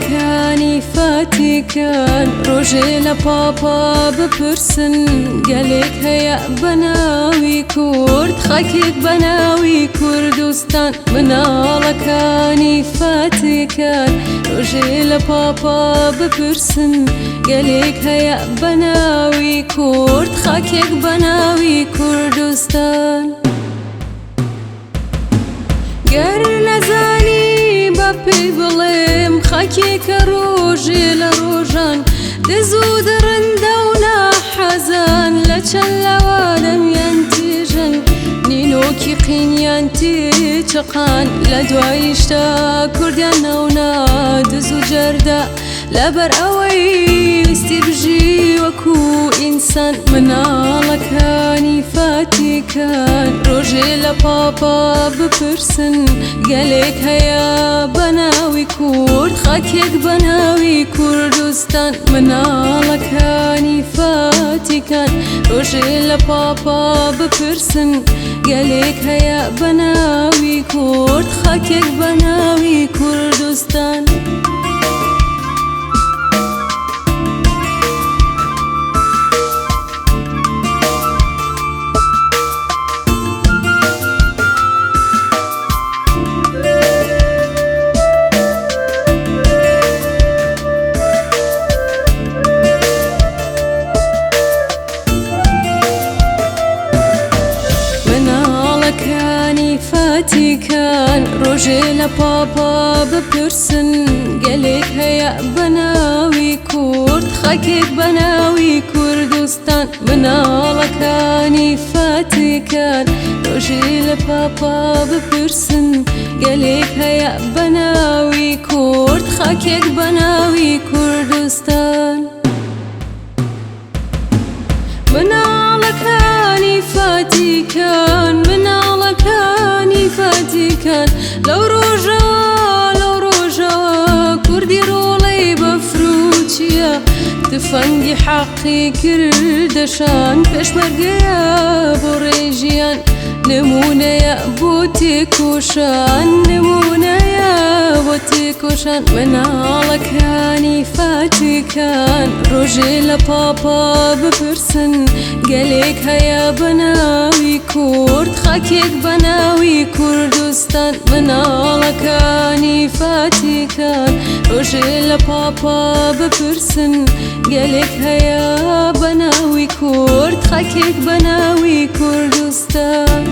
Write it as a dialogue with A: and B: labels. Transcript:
A: مناڵەکانی فاتیکان ڕۆژێ لە پاپا بپرسن گەلێک هەیە بەناوی کورد خەکێک بەناوی کوردستان مناڵەکانی فاتیکان ڕۆژێ لە پاپا بپرسن گەلێک هەیە بەناوی کورد خەکێک بەناوی کوردستان گەر نەزانی بە پێی بڵێم خەکێکە ڕۆژێ لە ڕۆژان دز و درندە و ناحەزان لە چەند لەوانەمیان تێژن نینۆکی قینیان تێچقان لە دواییشتا کوردیان نەونا دز و جەردە لەبەر ئەوەی ویستی بژی وەکو ئینسان مناڵەکانی فاتیکان ڕۆژێ لە پاپا بپرسن گەلێک هەیە بەناوی کورد خەکێک بەناوی کوردستان مناڵەکانی فاتیکان ڕۆژێ لە پاپا بپرسن گەلێک هەیە بەناوی کورد خەکێک بەناوی کوردستان فاتیکان ڕۆژێ لە پاپا بپرسن گەلێک هەیە بەناوی کورد خەکێک بەناوی کوردستان مناڵەکانی فاتیکان ڕۆژێ لە پاپا بپرسن گەلێک هەیە بەناوی کورد خەکێک بەناوی کوردستان مناڵەکانی فاتیکان مناڵەکانی فاتیکان لەو ڕۆژەوە کوردی ڕۆڵەی بەفروچیە تفەنگی حەقی کردەشان پێشمەرگەیە بۆ ڕێژیان نمونەیە بۆ تێکۆشان نمونەیە بۆ تێکۆشان مناڵەکانی فاتیکان ڕۆژێ لە پاپا بپرسن گەلێک هەیە بەناوی کورد خەکێک بەناوی کوردستان مناڵەکانی فاتیکان ڕۆژێ لە پاپا بپرسن گەلێک هەیە بەناوی کورد خەکێک بەناوی کوردستان